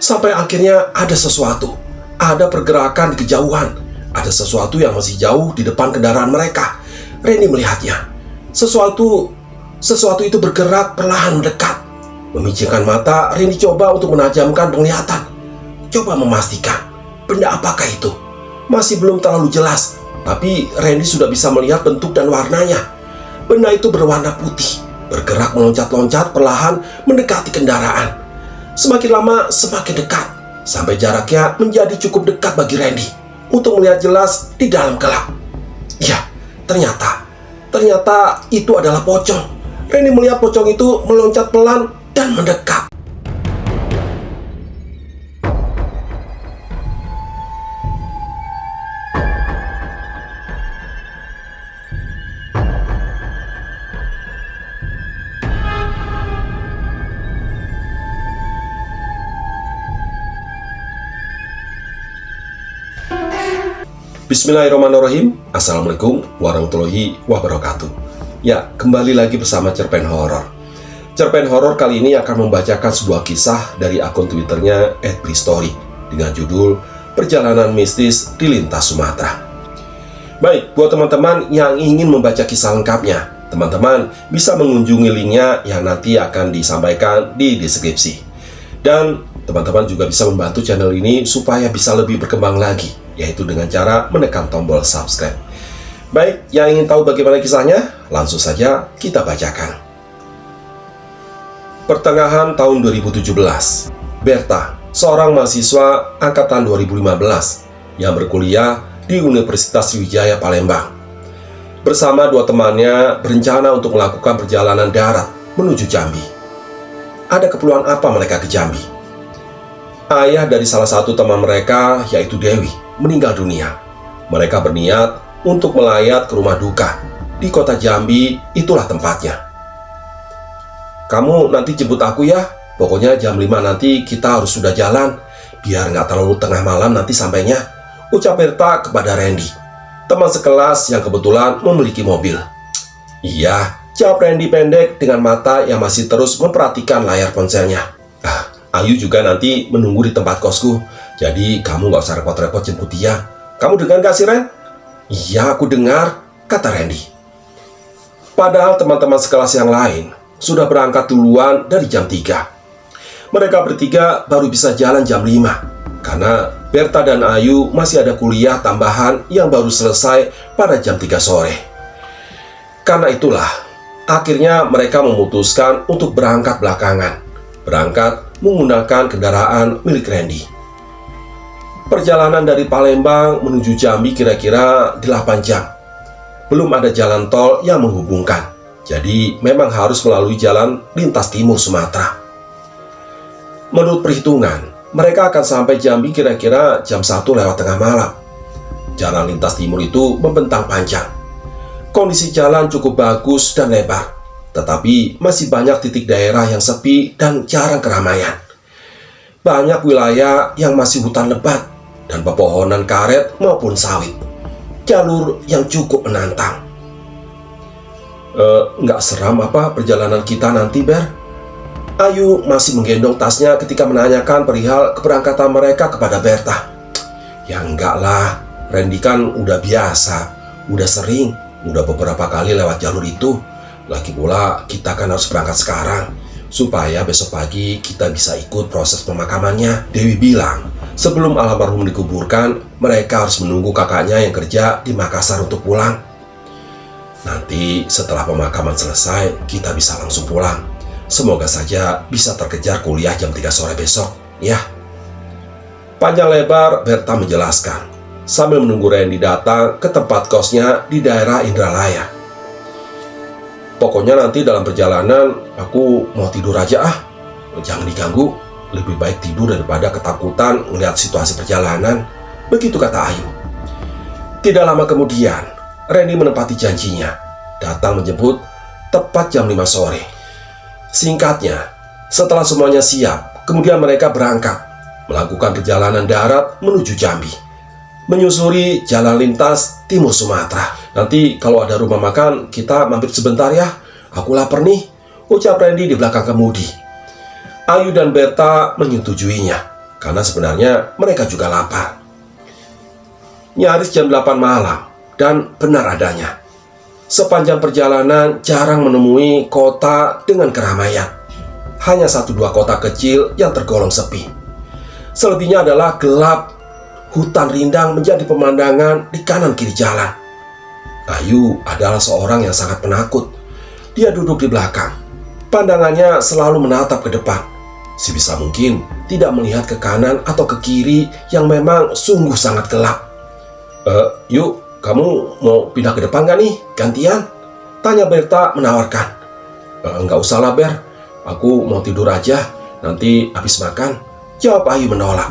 Sampai akhirnya ada sesuatu, ada pergerakan di kejauhan, ada sesuatu yang masih jauh di depan kendaraan mereka. Randy melihatnya. Sesuatu itu bergerak perlahan mendekat. Memicingkan mata, Randy coba untuk menajamkan penglihatan. Coba memastikan, benda apakah itu? Masih belum terlalu jelas, tapi Randy sudah bisa melihat bentuk dan warnanya. Benda itu berwarna putih, bergerak meloncat-loncat perlahan mendekati kendaraan. Semakin lama semakin dekat, sampai jaraknya menjadi cukup dekat bagi Randy untuk melihat jelas di dalam gelap. Ya, ternyata itu adalah pocong. Randy melihat pocong itu meloncat pelan dan mendekat. Bismillahirrahmanirrahim. Assalamualaikum warahmatullahi wabarakatuh. Ya, kembali lagi bersama Cerpen Horor. Cerpen Horor kali ini akan membacakan sebuah kisah dari akun Twitternya @bristory dengan judul Perjalanan Mistis di Lintas Sumatera. Baik, buat teman-teman yang ingin membaca kisah lengkapnya, teman-teman bisa mengunjungi linknya yang nanti akan disampaikan di deskripsi. Dan teman-teman juga bisa membantu channel ini supaya bisa lebih berkembang lagi, yaitu dengan cara menekan tombol subscribe. Baik, yang ingin tahu bagaimana kisahnya, langsung saja kita bacakan. Pertengahan tahun 2017, Berta, seorang mahasiswa angkatan 2015 yang berkuliah di Universitas Sriwijaya Palembang, bersama dua temannya berencana untuk melakukan perjalanan darat menuju Jambi. Ada keperluan apa mereka ke Jambi? Ayah dari salah satu teman mereka, yaitu Dewi, meninggal dunia. Mereka berniat untuk melayat ke rumah duka di kota Jambi. Itulah tempatnya. Kamu nanti jemput aku ya. Pokoknya jam 5 nanti kita harus sudah jalan, biar nggak terlalu tengah malam nanti sampainya, ucap Berta kepada Randy, teman sekelas yang kebetulan memiliki mobil. Iya, jawab Randy pendek dengan mata yang masih terus memperhatikan layar ponselnya. Ayu juga nanti menunggu di tempat kosku, jadi kamu gak usah repot-repot jemput dia. Kamu dengar gak sih, Ren? Iya, aku dengar, kata Randy. Padahal teman-teman sekelas yang lain sudah berangkat duluan dari jam 3. Mereka bertiga baru bisa jalan jam 5, karena Berta dan Ayu masih ada kuliah tambahan yang baru selesai pada jam 3 sore. Karena itulah, akhirnya mereka memutuskan untuk berangkat belakangan. Berangkat menggunakan kendaraan milik Randy. Perjalanan dari Palembang menuju Jambi kira-kira 8 jam. Belum ada jalan tol yang menghubungkan, jadi memang harus melalui jalan lintas timur Sumatera. Menurut perhitungan, mereka akan sampai Jambi kira-kira jam 1 lewat tengah malam. Jalan lintas timur itu membentang panjang. Kondisi jalan cukup bagus dan lebar, tetapi masih banyak titik daerah yang sepi dan jarang keramaian. Banyak wilayah yang masih hutan lebat dan pepohonan karet maupun sawit. Jalur yang cukup menantang. Nggak seram apa perjalanan kita nanti, Ber? Ayu masih menggendong tasnya ketika menanyakan perihal keberangkatan mereka kepada Berta. Ya enggak lah, Randy kan udah biasa, udah sering, udah beberapa kali lewat jalur itu. Lagi pula kita kan harus berangkat sekarang, supaya besok pagi kita bisa ikut proses pemakamannya. Dewi bilang, sebelum almarhum dikuburkan, mereka harus menunggu kakaknya yang kerja di Makassar untuk pulang. Nanti setelah pemakaman selesai, kita bisa langsung pulang. Semoga saja bisa terkejar kuliah jam 3 sore besok, ya. Panjang lebar Berta menjelaskan, sambil menunggu Randy datang ke tempat kosnya di daerah Indralaya. Pokoknya nanti dalam perjalanan aku mau tidur aja jangan diganggu. Lebih baik tidur daripada ketakutan melihat situasi perjalanan, begitu kata Ayu. Tidak lama kemudian, Randy menepati janjinya, datang menjemput tepat jam 5 sore. Singkatnya, setelah semuanya siap, kemudian mereka berangkat melakukan perjalanan darat menuju Jambi, menyusuri jalan lintas timur Sumatera. Nanti kalau ada rumah makan, kita mampir sebentar ya. Aku lapar nih, ucap Randy di belakang kemudi. Ayu dan Berta menyetujuinya. karena sebenarnya mereka juga lapar. Nyaris jam 8 malam, dan benar adanya. Sepanjang perjalanan jarang menemui kota dengan keramaian. Hanya 1-2 kota kecil yang tergolong sepi. Selebihnya adalah gelap. Hutan rindang menjadi pemandangan di kanan kiri jalan. Ayu adalah seorang yang sangat penakut. Dia duduk di belakang. Pandangannya selalu menatap ke depan. Sebisa mungkin tidak melihat ke kanan atau ke kiri yang memang sungguh sangat gelap. Yuk, kamu mau pindah ke depan gak nih? Gantian? Tanya Berta menawarkan. Enggak usah lah Ber, aku mau tidur aja. Nanti habis makan. Jawab Ayu menolak.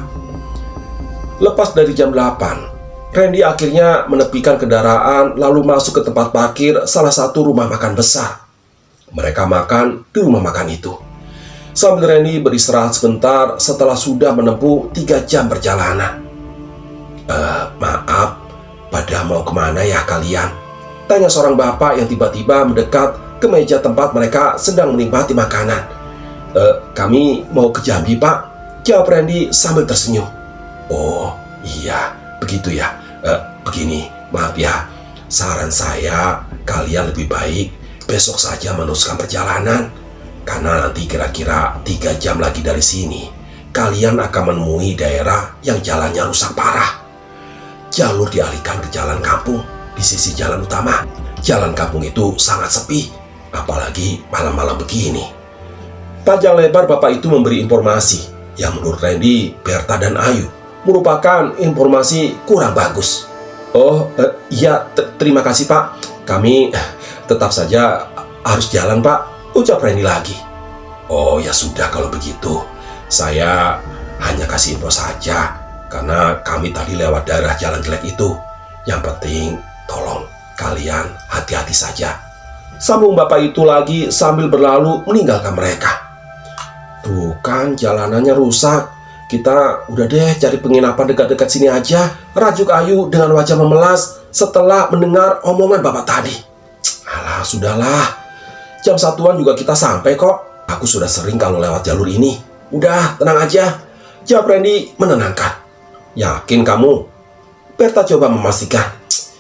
Lepas dari jam 8, Randy akhirnya menepikan kendaraan lalu masuk ke tempat parkir salah satu rumah makan besar. Mereka makan di rumah makan itu. Sambil Randy beristirahat sebentar setelah sudah menempuh 3 jam perjalanan. Maaf, pada mau kemana ya kalian? Tanya seorang bapak yang tiba-tiba mendekat ke meja tempat mereka sedang menikmati makanan. Kami mau ke Jambi Pak, jawab Randy sambil tersenyum. Oh iya, begitu ya. Begini, maaf ya. Saran saya, kalian lebih baik besok saja meneruskan perjalanan. Karena nanti kira-kira 3 jam lagi dari sini, kalian akan menemui daerah yang jalannya rusak parah. Jalur dialihkan ke jalan kampung di sisi jalan utama. Jalan kampung itu sangat sepi, apalagi malam-malam begini. Panjang lebar bapak itu memberi informasi yang menurut Randy, Berta, dan Ayu merupakan informasi kurang bagus. Oh, iya, terima kasih Pak. Kami tetap saja harus jalan Pak, ucap Randy lagi. Oh ya sudah kalau begitu, saya hanya kasih info saja karena kami tadi lewat daerah jalan jelek itu. Yang penting tolong kalian hati-hati saja, sambung bapak itu lagi sambil berlalu meninggalkan mereka. Tuh kan jalanannya rusak. Kita udah deh cari penginapan dekat-dekat sini aja, rajuk Ayu dengan wajah memelas setelah mendengar omongan bapak tadi. Alah, sudahlah. Jam 1-an juga kita sampai kok. Aku sudah sering kalau lewat jalur ini. Udah, tenang aja, jawab Randy menenangkan. Yakin kamu? Berta coba memastikan.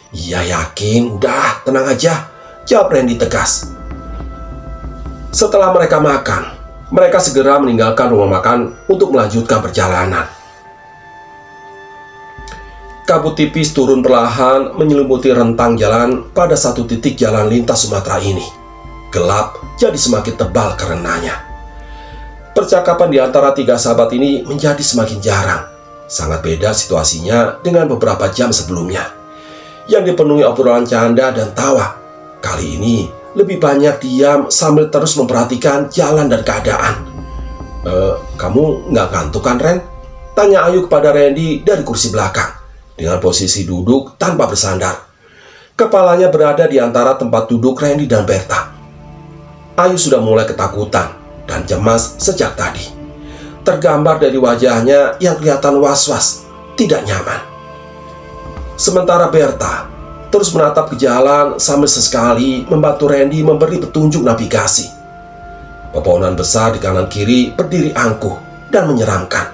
Iya yakin, udah, tenang aja, jawab Randy tegas. Setelah mereka makan, mereka segera meninggalkan rumah makan untuk melanjutkan perjalanan. Kabut tipis turun perlahan menyelimuti rentang jalan pada satu titik jalan lintas Sumatera ini. Gelap jadi semakin tebal karenanya. Percakapan di antara 3 sahabat ini menjadi semakin jarang. Sangat beda situasinya dengan beberapa jam sebelumnya, yang dipenuhi obrolan canda dan tawa. Kali ini lebih banyak diam sambil terus memperhatikan jalan dan keadaan. Kamu nggak ngantuk kan Ren? Tanya Ayu kepada Randy dari kursi belakang dengan posisi duduk tanpa bersandar. Kepalanya berada di antara tempat duduk Randy dan Berta. Ayu sudah mulai ketakutan dan cemas sejak tadi. Tergambar dari wajahnya yang kelihatan was-was, tidak nyaman. Sementara Berta terus menatap ke jalan sambil sesekali membantu Randy memberi petunjuk navigasi. Pepohonan besar di kanan kiri berdiri angkuh dan menyeramkan.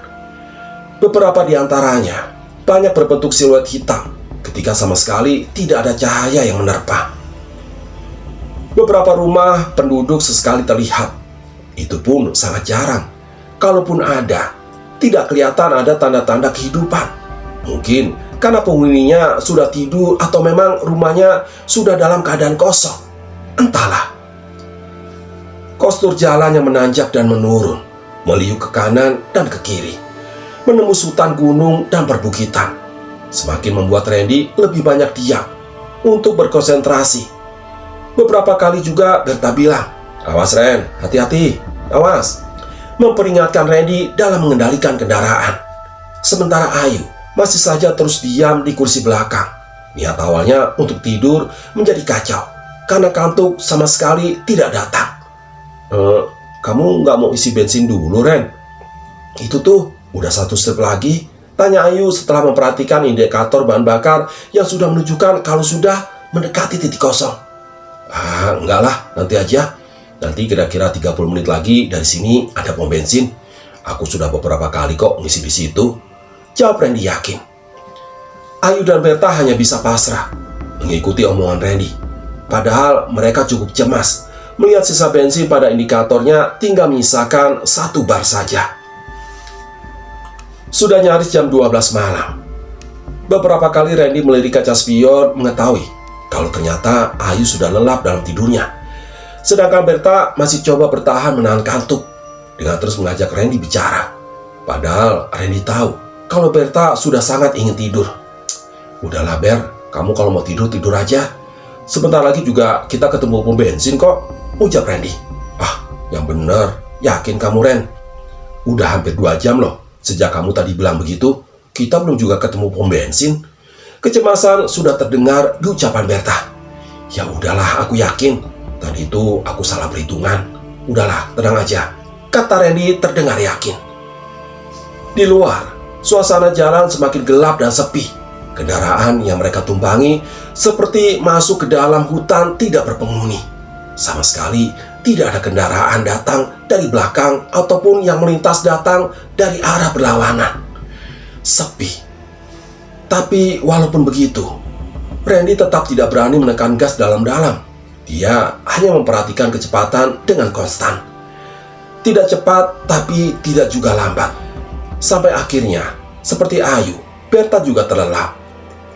Beberapa di antaranya banyak berbentuk siluet hitam ketika sama sekali tidak ada cahaya yang menerpa. Beberapa rumah penduduk sesekali terlihat. Itu pun sangat jarang. Kalaupun ada, tidak kelihatan ada tanda-tanda kehidupan. Mungkin karena penghuninya sudah tidur atau memang rumahnya sudah dalam keadaan kosong. Entahlah. Kostur jalan yang menanjak dan menurun, meliuk ke kanan dan ke kiri, menembus hutan gunung dan perbukitan. Semakin membuat Randy lebih banyak diam untuk berkonsentrasi. Beberapa kali juga Berta bilang, "Awas Ren, hati-hati, awas," memperingatkan Randy dalam mengendalikan kendaraan. Sementara Ayu masih saja terus diam di kursi belakang. Niat awalnya untuk tidur menjadi kacau karena kantuk sama sekali tidak datang. Kamu nggak mau isi bensin dulu Ren? Itu tuh udah 1 step lagi, tanya Ayu setelah memperhatikan indikator bahan bakar yang sudah menunjukkan kalau sudah mendekati titik kosong. Enggak lah, nanti aja. Nanti kira-kira 30 menit lagi dari sini ada pom bensin. Aku sudah beberapa kali kok ngisi di situ, jawab Randy yakin. Ayu dan Berta hanya bisa pasrah mengikuti omongan Randy. Padahal mereka cukup cemas melihat sisa bensin pada indikatornya tinggal menyisakan 1 bar saja. Sudah nyaris jam 12 malam. Beberapa kali Randy melirik kaca spion mengetahui kalau ternyata Ayu sudah lelap dalam tidurnya. Sedangkan Berta masih coba bertahan menahan kantuk dengan terus mengajak Randy bicara. Padahal Randy tahu kalau Berta sudah sangat ingin tidur. Udahlah Ber, kamu kalau mau tidur, tidur aja. Sebentar lagi juga kita ketemu pom bensin kok, ujar Randy. Ah, yang bener, yakin kamu Ren? Udah hampir 2 jam loh, sejak kamu tadi bilang begitu, kita belum juga ketemu pom bensin. Kecemasan sudah terdengar di ucapan Berta. Ya udahlah, aku yakin. Tadi itu aku salah perhitungan. Udahlah, tenang aja, kata Randy terdengar yakin. Di luar, suasana jalan semakin gelap dan sepi. Kendaraan yang mereka tumpangi seperti masuk ke dalam hutan tidak berpenghuni. Sama sekali tidak ada kendaraan datang dari belakang ataupun yang melintas datang dari arah berlawanan. Sepi. Tapi walaupun begitu, Randy tetap tidak berani menekan gas dalam-dalam. Dia hanya memperhatikan kecepatan dengan konstan. Tidak cepat tapi tidak juga lambat. Sampai akhirnya, seperti Ayu, Berta juga terlelap.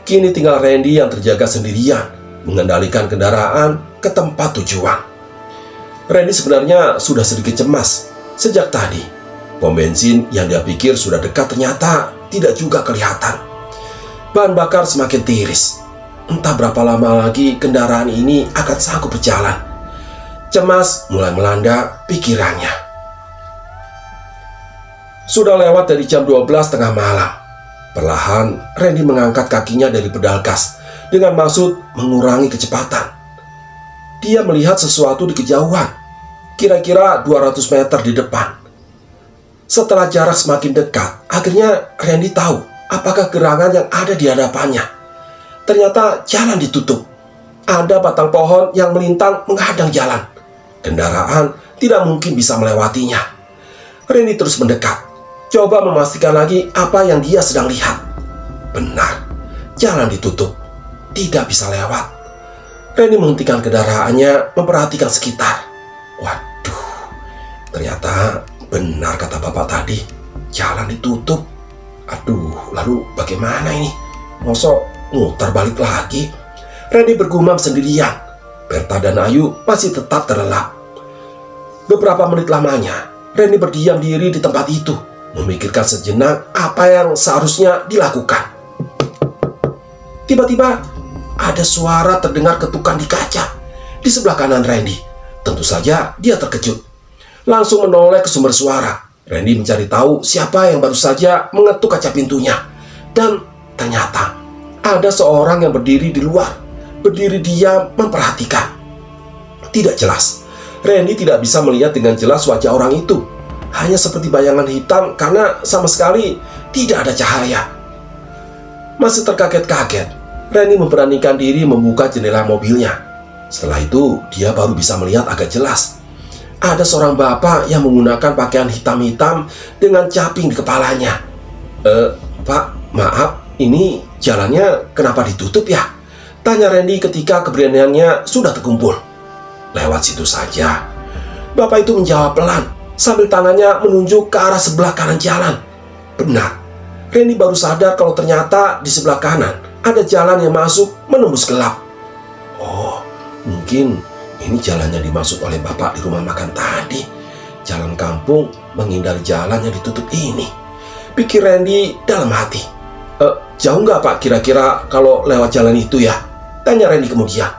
Kini tinggal Randy yang terjaga sendirian, mengendalikan kendaraan ke tempat tujuan. Randy sebenarnya sudah sedikit cemas sejak tadi. Pom bensin yang dia pikir sudah dekat ternyata tidak juga kelihatan. Bahan bakar semakin tiris. Entah berapa lama lagi kendaraan ini akan sanggup berjalan. Cemas mulai melanda pikirannya. Sudah lewat dari jam 12 tengah malam. Perlahan, Randy mengangkat kakinya dari pedal gas dengan maksud mengurangi kecepatan. Dia melihat sesuatu di kejauhan, kira-kira 200 meter di depan. Setelah jarak semakin dekat, akhirnya Randy tahu apakah gerangan yang ada di hadapannya. Ternyata jalan ditutup. Ada batang pohon yang melintang menghadang jalan. Kendaraan tidak mungkin bisa melewatinya. Randy terus mendekat. Coba memastikan lagi apa yang dia sedang lihat. Benar, jalan ditutup, tidak bisa lewat. Randy menghentikan kendaraannya, memperhatikan sekitar. Waduh, ternyata benar kata bapak tadi, jalan ditutup. Aduh, lalu bagaimana ini? Mosok muter balik lagi? Randy bergumam sendirian. Berta dan Ayu masih tetap terlelap. Beberapa menit lamanya, Randy berdiam diri di tempat itu, memikirkan sejenak apa yang seharusnya dilakukan. Tiba-tiba ada suara terdengar ketukan di kaca di sebelah kanan Randy. Tentu saja dia terkejut. Langsung menoleh ke sumber suara. Randy mencari tahu siapa yang baru saja mengetuk kaca pintunya. Dan ternyata ada seorang yang berdiri di luar, berdiri diam memperhatikan. Tidak jelas. Randy tidak bisa melihat dengan jelas wajah orang itu. Hanya seperti bayangan hitam karena sama sekali tidak ada cahaya. Masih terkaget-kaget, Randy memberanikan diri membuka jendela mobilnya. Setelah itu, dia baru bisa melihat agak jelas. Ada seorang bapak yang menggunakan pakaian hitam-hitam dengan caping di kepalanya. Pak, maaf, ini jalannya kenapa ditutup ya? Tanya Randy ketika keberaniannya sudah terkumpul. Lewat situ saja. Bapak itu menjawab pelan, sambil tangannya menunjuk ke arah sebelah kanan jalan. Benar, Randy baru sadar kalau ternyata di sebelah kanan ada jalan yang masuk menembus gelap. Oh, mungkin ini jalan yang dimaksud oleh bapak di rumah makan tadi. Jalan kampung menghindari jalan yang ditutup ini, pikir Randy dalam hati. Jauh nggak pak kira-kira kalau lewat jalan itu ya? Tanya Randy kemudian.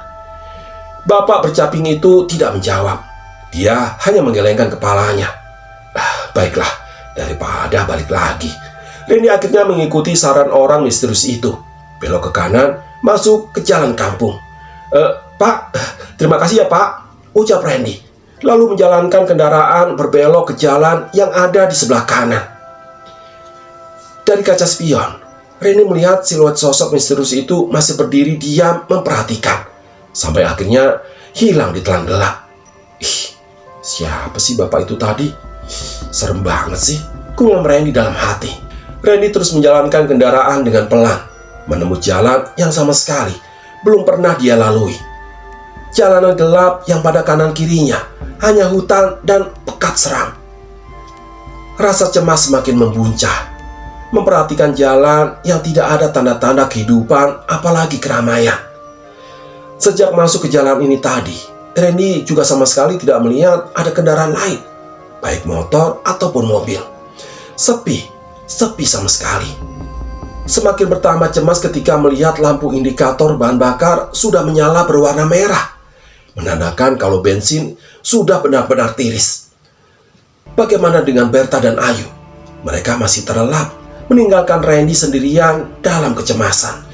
Bapak bercaping itu tidak menjawab. Dia hanya menggelengkan kepalanya. Baiklah, daripada balik lagi. Randy akhirnya mengikuti saran orang misterius itu. Belok ke kanan, masuk ke jalan kampung. Pak, terima kasih ya pak, ucap Randy. Lalu menjalankan kendaraan berbelok ke jalan yang ada di sebelah kanan. Dari kaca spion, Randy melihat siluet sosok misterius itu masih berdiri diam memperhatikan. Sampai akhirnya hilang di telan gelap. Siapa sih bapak itu tadi? Serem banget sih. gumam Randy dalam hati. Randy terus menjalankan kendaraan dengan pelan, menemui jalan yang sama sekali belum pernah dia lalui. Jalanan gelap yang pada kanan kirinya hanya hutan dan pekat seram. Rasa cemas semakin membuncah, memperhatikan jalan yang tidak ada tanda-tanda kehidupan, apalagi keramaian. Sejak masuk ke jalan ini tadi, Randy juga sama sekali tidak melihat ada kendaraan lain, baik motor ataupun mobil. Sepi sama sekali. Semakin bertambah cemas ketika melihat lampu indikator bahan bakar sudah menyala berwarna merah, menandakan kalau bensin sudah benar-benar tiris. Bagaimana dengan Berta dan Ayu? Mereka masih terlelap, meninggalkan Randy sendirian dalam kecemasan.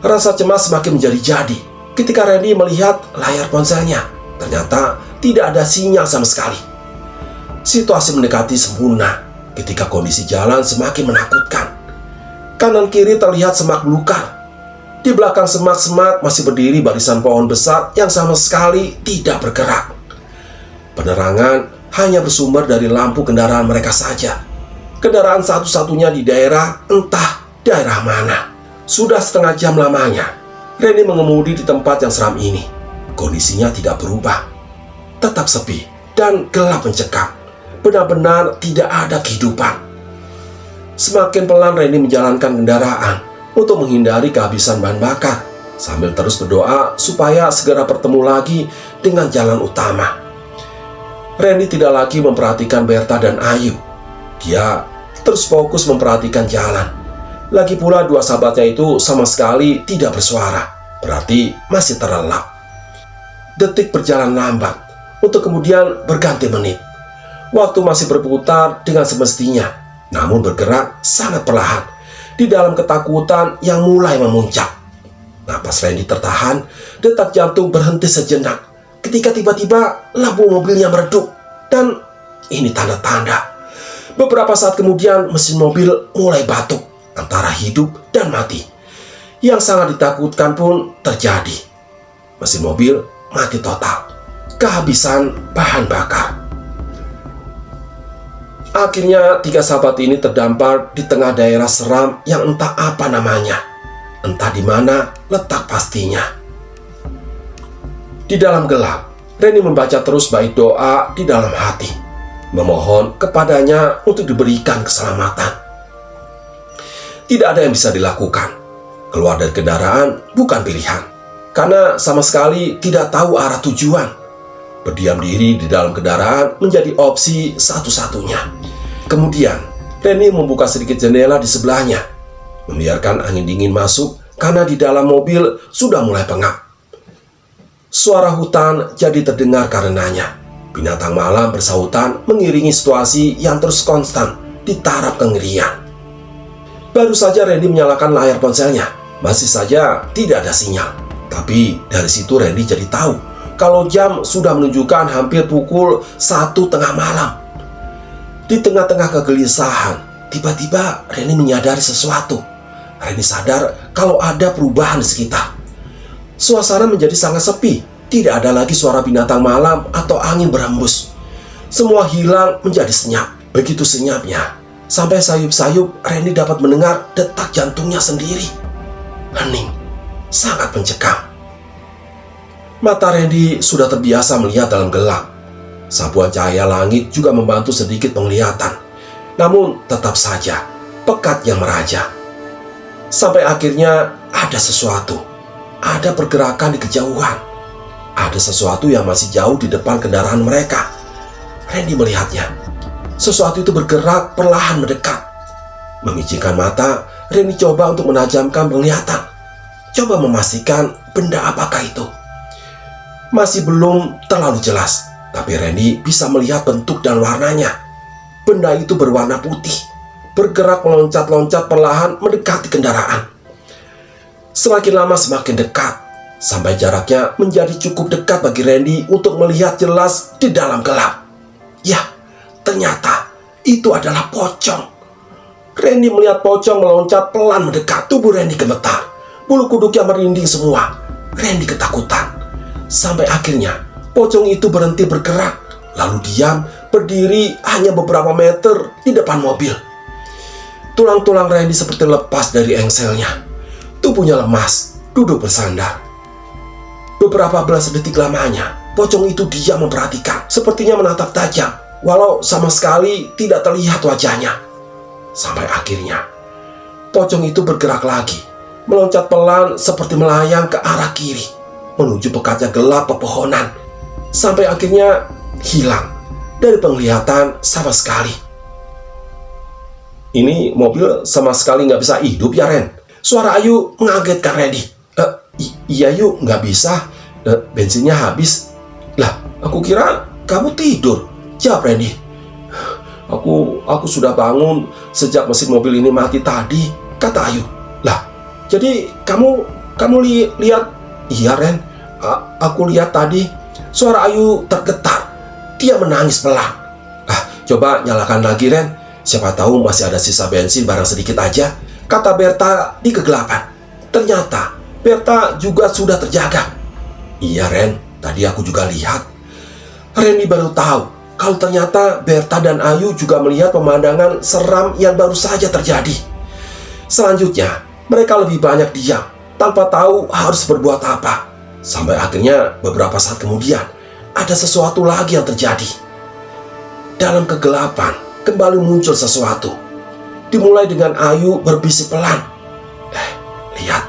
Rasa cemas semakin menjadi-jadi ketika Randy melihat layar ponselnya. Ternyata tidak ada sinyal sama sekali. Situasi mendekati sempurna ketika kondisi jalan semakin menakutkan. Kanan kiri terlihat semak belukar. Di belakang semak-semak masih berdiri barisan pohon besar yang sama sekali tidak bergerak. Penerangan hanya bersumber dari lampu kendaraan mereka saja. Kendaraan satu-satunya di daerah, entah daerah mana. Sudah setengah jam lamanya Randy mengemudi di tempat yang seram ini. Kondisinya tidak berubah, tetap sepi dan gelap mencekam. Benar-benar tidak ada kehidupan. Semakin pelan Randy menjalankan kendaraan untuk menghindari kehabisan bahan bakar, sambil terus berdoa supaya segera bertemu lagi dengan jalan utama. Randy tidak lagi memperhatikan Berta dan Ayu. Dia terus fokus memperhatikan jalan. Lagi pula dua sahabatnya itu sama sekali tidak bersuara, berarti masih terlelap. Detik berjalan lambat untuk kemudian berganti menit. Waktu masih berputar dengan semestinya, namun bergerak sangat perlahan di dalam ketakutan yang mulai memuncak. Napas Randy tertahan, detak jantung berhenti sejenak ketika tiba-tiba lampu mobilnya meredup. Dan ini tanda-tanda. Beberapa saat kemudian mesin mobil mulai batuk antara hidup dan mati. Yang sangat ditakutkan pun terjadi. Mesin mobil mati total, kehabisan bahan bakar. Akhirnya tiga sahabat ini terdampar di tengah daerah seram yang entah apa namanya, entah di mana letak pastinya. Di dalam gelap, Randy membaca terus bait doa di dalam hati, memohon kepadanya untuk diberikan keselamatan. Tidak ada yang bisa dilakukan. Keluar dari kendaraan bukan pilihan, karena sama sekali tidak tahu arah tujuan. Berdiam diri di dalam kendaraan menjadi opsi satu-satunya. Kemudian, Randy membuka sedikit jendela di sebelahnya, membiarkan angin dingin masuk karena di dalam mobil sudah mulai pengap. Suara hutan jadi terdengar karenanya. Binatang malam bersahutan mengiringi situasi yang terus konstan di taraf kengerian. Baru saja Randy menyalakan layar ponselnya, masih saja tidak ada sinyal. Tapi dari situ Randy jadi tahu kalau jam sudah menunjukkan hampir pukul 1 tengah malam. Di tengah-tengah kegelisahan, tiba-tiba Randy menyadari sesuatu. Randy sadar kalau ada perubahan di sekitar. Suasana menjadi sangat sepi, tidak ada lagi suara binatang malam atau angin berhembus. Semua hilang menjadi senyap. Begitu senyapnya, sampai sayup-sayup Randy dapat mendengar detak jantungnya sendiri. Hening, sangat mencekam. Mata Randy sudah terbiasa melihat dalam gelap. Sapuan cahaya langit juga membantu sedikit penglihatan. Namun tetap saja pekat yang meraja. Sampai akhirnya ada sesuatu. Ada pergerakan di kejauhan. Ada sesuatu yang masih jauh di depan kendaraan mereka. Randy melihatnya. Sesuatu itu bergerak perlahan mendekat. Memicingkan mata, Randy coba untuk menajamkan penglihatan. Coba memastikan benda apakah itu. Masih belum terlalu jelas, tapi Randy bisa melihat bentuk dan warnanya. Benda itu berwarna putih, bergerak meloncat-loncat perlahan mendekati kendaraan. Semakin lama semakin dekat, sampai jaraknya menjadi cukup dekat bagi Randy untuk melihat jelas di dalam gelap. Ya, ternyata itu adalah pocong. Randy melihat pocong meloncat pelan mendekat. Tubuh Randy gemetar, bulu kuduknya merinding semua. Randy ketakutan. Sampai akhirnya pocong itu berhenti bergerak, lalu diam berdiri hanya beberapa meter di depan mobil. Tulang-tulang Randy seperti lepas dari engselnya. Tubuhnya lemas, duduk bersandar. Beberapa belas detik lamanya, pocong itu diam memperhatikan, sepertinya menatap tajam, walau sama sekali tidak terlihat wajahnya. Sampai akhirnya, pocong itu bergerak lagi, meloncat pelan seperti melayang ke arah kiri, menuju pekatnya gelap pepohonan, sampai akhirnya hilang dari penglihatan sama sekali. Ini mobil sama sekali nggak bisa hidup ya, Ren? Suara Ayu mengagetkan Randy. Iya Yu, nggak bisa. Bensinnya habis. Lah, aku kira kamu tidur. Jawab Randy. Aku sudah bangun sejak mesin mobil ini mati tadi, kata Ayu. Lah, jadi kamu lihat? Iya Ren, aku lihat tadi. Suara Ayu tergetar. Dia menangis pelan. Coba nyalakan lagi Ren. Siapa tahu masih ada sisa bensin barang sedikit aja, kata Berta di kegelapan. Ternyata Berta juga sudah terjaga. Iya Ren, tadi aku juga lihat. Randy baru tahu kalau ternyata Berta dan Ayu juga melihat pemandangan seram yang baru saja terjadi. Selanjutnya, mereka lebih banyak diam, tanpa tahu harus berbuat apa. Sampai akhirnya beberapa saat kemudian, ada sesuatu lagi yang terjadi. Dalam kegelapan, kembali muncul sesuatu. Dimulai dengan Ayu berbisik pelan. Lihat,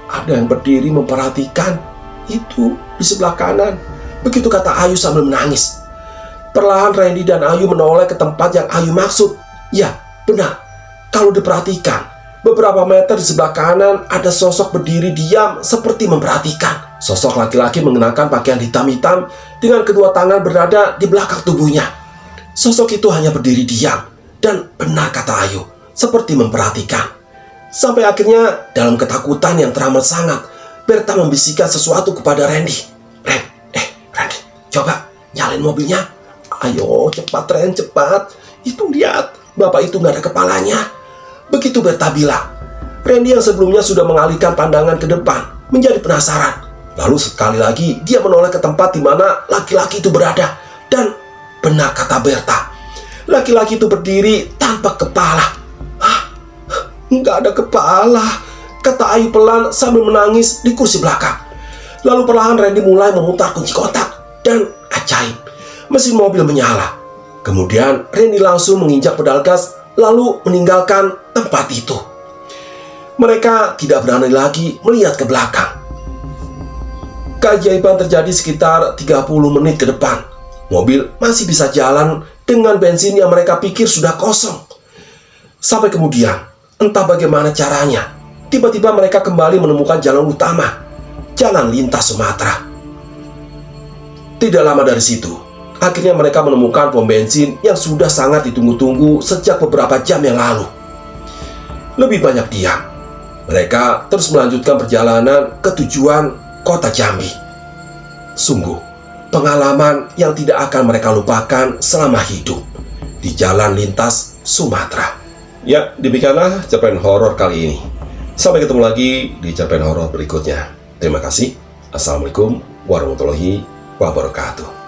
ada yang berdiri memperhatikan. Itu di sebelah kanan. Begitu kata Ayu sambil menangis. Perlahan Randy dan Ayu menoleh ke tempat yang Ayu maksud. Ya, benar. Kalau diperhatikan, beberapa meter di sebelah kanan ada sosok berdiri diam seperti memperhatikan. Sosok laki-laki mengenakan pakaian hitam-hitam dengan kedua tangan berada di belakang tubuhnya. Sosok itu hanya berdiri diam dan benar kata Ayu, seperti memperhatikan. Sampai akhirnya dalam ketakutan yang teramat sangat, Berta membisikkan sesuatu kepada Randy. Randy, coba nyalain mobilnya. Ayo cepat Ren, cepat. Itu lihat, bapak itu nggak ada kepalanya. Begitu Berta bilang, Randy yang sebelumnya sudah mengalihkan pandangan ke depan menjadi penasaran. Lalu sekali lagi dia menoleh ke tempat di mana laki-laki itu berada. Dan benar kata Berta, laki-laki itu berdiri tanpa kepala. Nggak ada kepala, kata Ayu pelan sambil menangis di kursi belakang. Lalu perlahan Randy mulai memutar kunci kotak. Dan ajaib, mesin mobil menyala. Kemudian Randy langsung menginjak pedal gas lalu meninggalkan tempat itu. Mereka tidak berani lagi melihat ke belakang. Keajaiban terjadi sekitar 30 menit ke depan. Mobil masih bisa jalan dengan bensin yang mereka pikir sudah kosong. Sampai kemudian, entah bagaimana caranya, tiba-tiba mereka kembali menemukan jalan utama, jalan lintas Sumatera. Tidak lama dari situ, akhirnya mereka menemukan pom bensin yang sudah sangat ditunggu-tunggu sejak beberapa jam yang lalu. Lebih banyak diam, mereka terus melanjutkan perjalanan ke tujuan kota Jambi. Sungguh, pengalaman yang tidak akan mereka lupakan selama hidup di jalan lintas Sumatera. Ya, demikianlah cerpen horor kali ini. Sampai ketemu lagi di cerpen horor berikutnya. Terima kasih. Assalamualaikum warahmatullahi wabarakatuh.